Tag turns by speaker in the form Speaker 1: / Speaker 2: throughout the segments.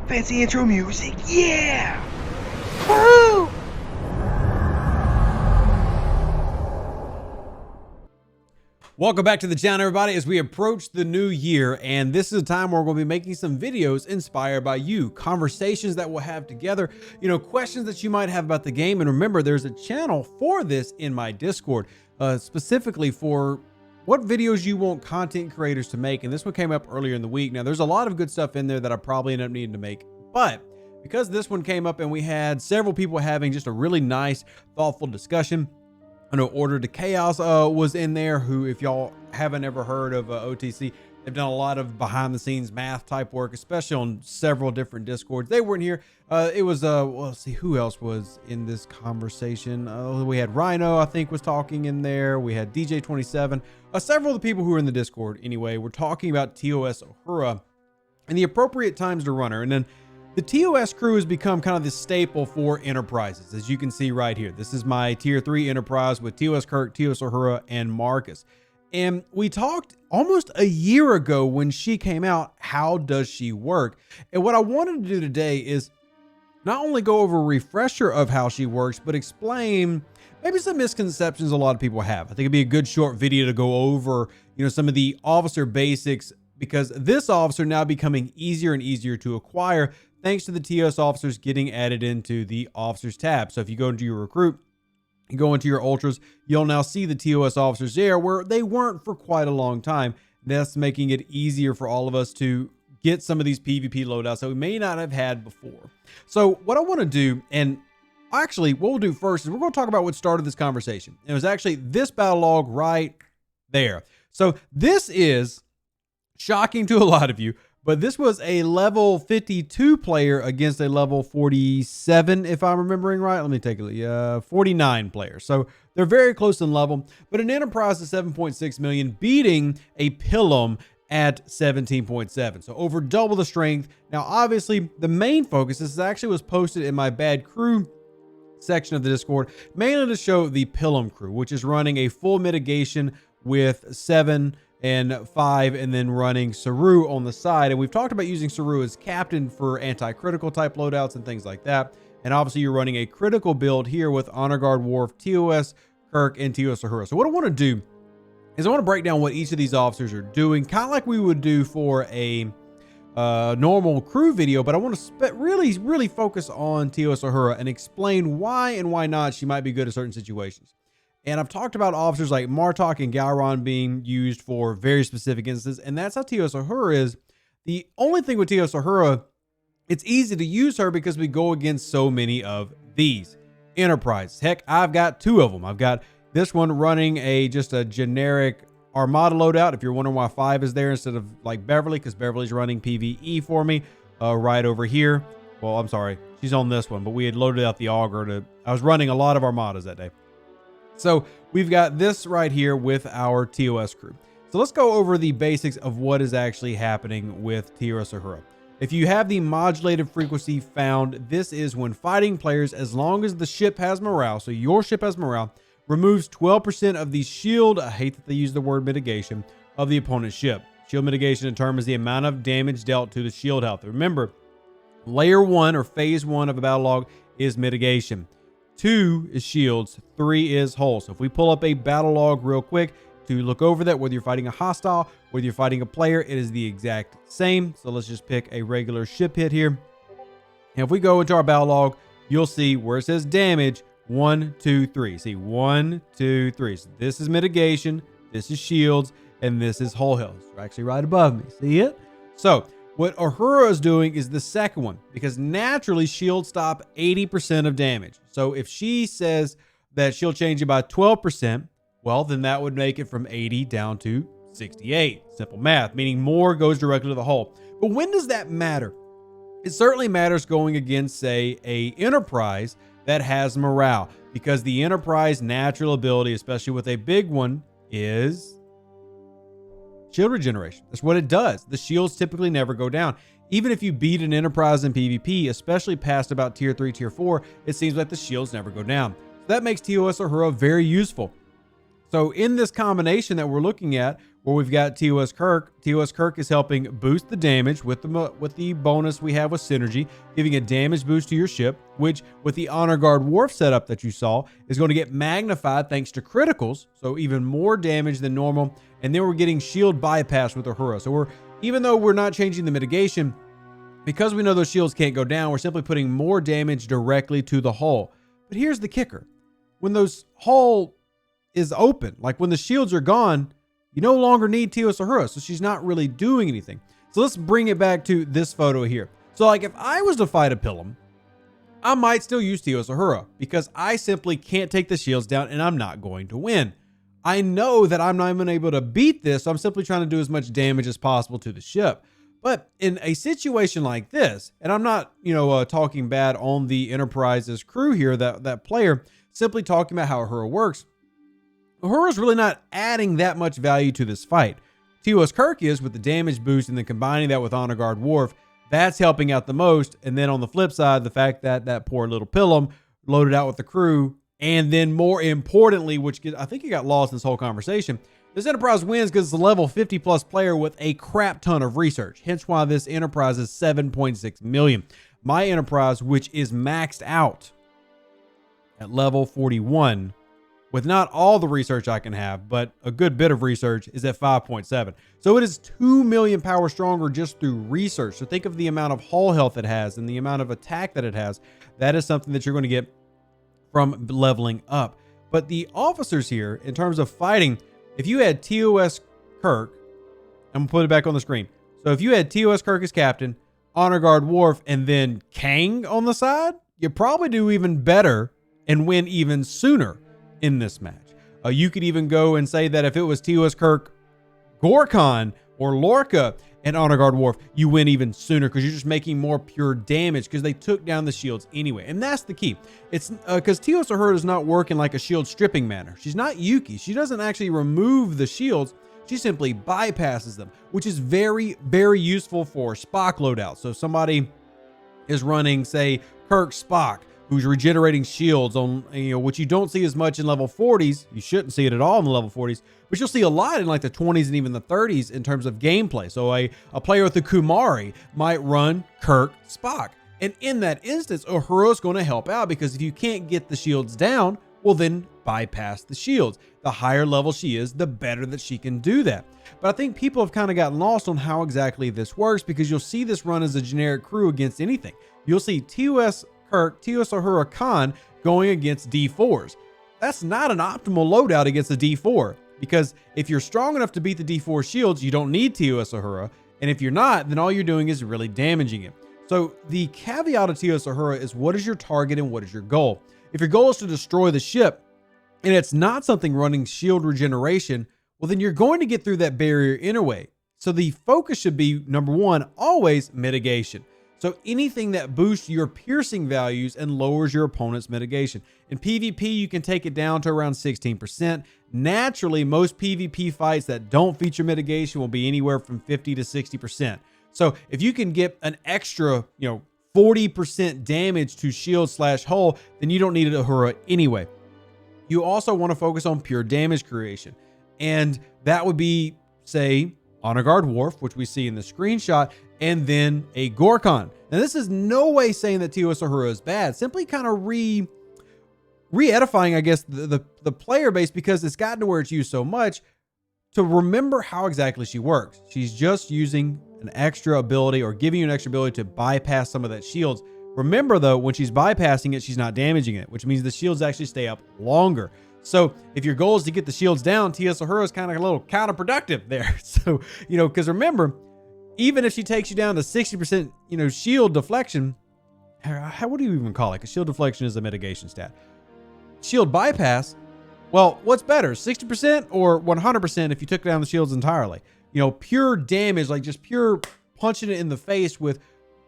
Speaker 1: Fancy intro music, yeah! Woo!
Speaker 2: Welcome back to the channel, everybody, as we approach the new year, and this is a time where we're going to be making some videos inspired by you, conversations that we'll have together, questions that you might have about the game. And remember, there's a channel for this in my Discord, specifically for what videos you want content creators to make. And this one came up earlier in the week. Now, there's a lot of good stuff in there that I probably end up needing to make, but because this one came up and we had several people having just a really nice, thoughtful discussion. I know Order to Chaos was in there, who, if y'all haven't ever heard of OTC, they've done a lot of behind the scenes math type work, especially on several different Discords. They weren't here. It was, well, let's see who else was in this conversation. We had Rhino, I think, was talking in there. We had DJ27. Several of the people who are in the Discord, anyway, were talking about TOS Uhura and the appropriate times to run her. And then the TOS crew has become kind of the staple for enterprises, as you can see right here. This is my tier 3 enterprise with TOS Kirk, TOS Uhura, and Marcus. And we talked almost a year ago when she came out, how does she work? And what I wanted to do today is not only go over a refresher of how she works, but explain maybe some misconceptions a lot of people have. I think it'd be a good short video to go over, some of the officer basics, because this officer now becoming easier and easier to acquire, thanks to the TOS officers getting added into the officers tab. So if you go into your recruit, you go into your ultras, you'll now see the TOS officers there where they weren't for quite a long time. That's making it easier for all of us to get some of these PvP loadouts that we may not have had before. So what I want to do, and actually what we'll do first, is we're going to talk about what started this conversation. It was actually this battle log right there. So this is shocking to a lot of you, but this was a level 52 player against a level 47, if I'm remembering right. Let me take a look. 49 player. So they're very close in level, but an enterprise is 7.6 million, beating a Pilum at 17.7. So over double the strength. Now, obviously, the main focus, this actually was posted in my bad crew section of the Discord, mainly to show the Pilum crew, which is running a full mitigation with 7 and 5, and then running Saru on the side. And we've talked about using Saru as captain for anti-critical type loadouts and things like that. And obviously you're running a critical build here with Honor Guard Worf, TOS Kirk, and TOS Uhura. So what I want to do is I want to break down what each of these officers are doing, kind of like we would do for a normal crew video, but I want to really focus on TOS Uhura and explain why and why not she might be good at certain situations. And I've talked about officers like Martok and Gowron being used for very specific instances, and that's how TOS Uhura is. The only thing with TOS Uhura, it's easy to use her because we go against so many of these enterprises. Heck, I've got 2 of them. I've got this one running just a generic Armada loadout. If you're wondering why 5 is there instead of like Beverly, because Beverly's running PvE for me right over here. Well, I'm sorry, she's on this one, but we had loaded out the Augur. I was running a lot of Armadas that day. So we've got this right here with our TOS crew. So let's go over the basics of what is actually happening with TOS Uhura. If you have the modulated frequency found, this is when fighting players, as long as the ship has morale, so your ship has morale, removes 12% of the shield, I hate that they use the word mitigation, of the opponent's ship. Shield mitigation determines the amount of damage dealt to the shield health. Remember, layer 1 or phase 1 of a battle log is mitigation. 2 is shields, 3 is hull. So if we pull up a battle log real quick to look over that, whether you're fighting a hostile, whether you're fighting a player, it is the exact same. So let's just pick a regular ship hit here. And if we go into our battle log, you'll see where it says damage, 1, 2, 3. See, 1, 2, 3. So this is mitigation, this is shields, and this is hull health. It's actually right above me. See it? So what Uhura is doing is the second one, because naturally shields stop 80% of damage. So if she says that she'll change it by 12%, well, then that would make it from 80 down to 68. Simple math, meaning more goes directly to the hull. But when does that matter? It certainly matters going against, say, a enterprise that has morale, because the enterprise natural ability, especially with a big one, is shield regeneration. That's what it does. The shields typically never go down. Even if you beat an enterprise in PvP, especially past about tier 3, tier 4, it seems like the shields never go down. So that makes TOS Uhura very useful. So in this combination that we're looking at, where we've got TOS Kirk. TOS Kirk is helping boost the damage with the bonus we have with synergy, giving a damage boost to your ship, which with the Honor Guard Wharf setup that you saw is going to get magnified thanks to criticals, so even more damage than normal. And then we're getting shield bypass with Uhura. So even though we're not changing the mitigation, because we know those shields can't go down, we're simply putting more damage directly to the hull. But here's the kicker. When those hull is open, like when the shields are gone, you no longer need TOS Uhura, so she's not really doing anything. So let's bring it back to this photo here. So like if I was to fight a Pilum, I might still use TOS Uhura because I simply can't take the shields down and I'm not going to win. I know that I'm not even able to beat this, so I'm simply trying to do as much damage as possible to the ship. But in a situation like this, and I'm not, talking bad on the Enterprise's crew here, that player, simply talking about how Uhura works. Uhura's really not adding that much value to this fight. TOS Kirk is with the damage boost and then combining that with Honor Guard Wharf. That's helping out the most. And then on the flip side, the fact that that poor little Pilum loaded out with the crew, and then more importantly, which I think he got lost in this whole conversation, this Enterprise wins because it's a level 50 plus player with a crap ton of research. Hence why this Enterprise is 7.6 million. My Enterprise, which is maxed out at level 41, with not all the research I can have, but a good bit of research, is at 5.7. So it is 2 million power stronger just through research. So think of the amount of hull health it has and the amount of attack that it has. That is something that you're going to get from leveling up. But the officers here, in terms of fighting, if you had TOS Kirk, I'm going to put it back on the screen. So if you had TOS Kirk as captain, Honor Guard Wharf, and then Kang on the side, you probably do even better and win even sooner in this match. You could even go and say that if it was TOS Kirk, Gorkon, or Lorca and Honor Guard Wharf, you win even sooner because you're just making more pure damage because they took down the shields anyway. And that's the key. It's because TOS Uhura is not working like a shield stripping manner. She's not Yuki. She doesn't actually remove the shields. She simply bypasses them, which is very, very useful for Spock loadouts. So if somebody is running, say, Kirk Spock, who's regenerating shields on, which you don't see as much in level 40s. You shouldn't see it at all in the level 40s, but you'll see a lot in like the 20s and even the 30s in terms of gameplay. So a player with the Kumari might run Kirk Spock. And in that instance, Uhura is going to help out because if you can't get the shields down, well then bypass the shields. The higher level she is, the better that she can do that. But I think people have kind of gotten lost on how exactly this works because you'll see this run as a generic crew against anything. You'll see TOS Kirk, TOS Uhura Khan going against D4s. That's not an optimal loadout against a D4 because if you're strong enough to beat the D4 shields, you don't need TOS Uhura. And if you're not, then all you're doing is really damaging it. So the caveat of TOS Uhura is what is your target and what is your goal? If your goal is to destroy the ship and it's not something running shield regeneration, well, then you're going to get through that barrier anyway. So the focus should be, number one, always mitigation. So anything that boosts your piercing values and lowers your opponent's mitigation. In PvP, you can take it down to around 16%. Naturally, most PvP fights that don't feature mitigation will be anywhere from 50 to 60%. So if you can get an extra, 40% damage to shield / hull, then you don't need a Uhura anyway. You also want to focus on pure damage creation. And that would be, say, Honor Guard Wharf, which we see in the screenshot, and then a Gorkon. Now, this is no way saying that TOS Uhura is bad, simply kind of re-edifying, I guess, the player base because it's gotten to where it's used so much to remember how exactly she works. She's just using an extra ability or giving you an extra ability to bypass some of that shields. Remember, though, when she's bypassing it, she's not damaging it, which means the shields actually stay up longer. So if your goal is to get the shields down, TOS Uhura is kind of a little counterproductive there. So, because remember, even if she takes you down to 60%, shield deflection, what do you even call it? Because shield deflection is a mitigation stat. Shield bypass, well, what's better, 60% or 100% if you took down the shields entirely? Pure damage, like just pure punching it in the face with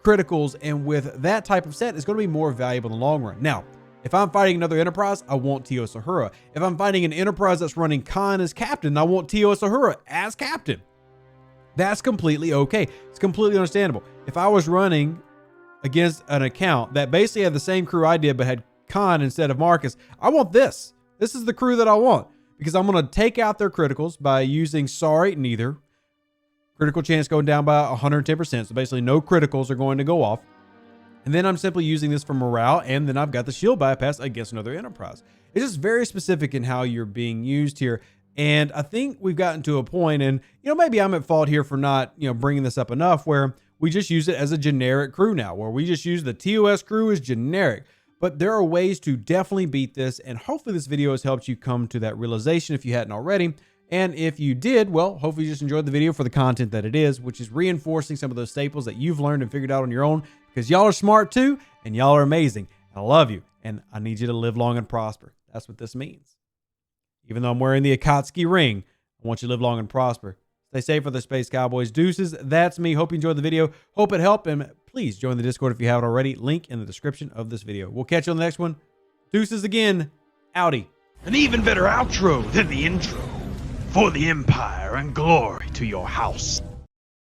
Speaker 2: criticals and with that type of set is going to be more valuable in the long run. Now, if I'm fighting another Enterprise, I want TOS Uhura. If I'm fighting an Enterprise that's running Khan as captain, I want TOS Uhura as captain. That's completely okay. It's completely understandable. If I was running against an account that basically had the same crew I did but had Khan instead of Marcus, I want this. This is the crew that I want because I'm going to take out their criticals by using sorry, neither. Critical chance going down by 110%. So basically no criticals are going to go off. And then I'm simply using this for morale. And then I've got the shield bypass against another enterprise. It's just very specific in how you're being used here. And I think we've gotten to a point, and, maybe I'm at fault here for not, bringing this up enough, where we just use it as a generic crew now, where we just use the TOS crew as generic. But there are ways to definitely beat this. And hopefully this video has helped you come to that realization if you hadn't already. And if you did, well, hopefully you just enjoyed the video for the content that it is, which is reinforcing some of those staples that you've learned and figured out on your own, because y'all are smart too, and y'all are amazing. I love you, and I need you to live long and prosper. That's what this means. Even though I'm wearing the Akatsuki ring, I want you to live long and prosper. Stay safe for the Space Cowboys. Deuces, that's me. Hope you enjoyed the video. Hope it helped, and please join the Discord if you haven't already. Link in the description of this video. We'll catch you on the next one. Deuces again. Outie.
Speaker 1: An even better outro than the intro. For the Empire and glory to your house.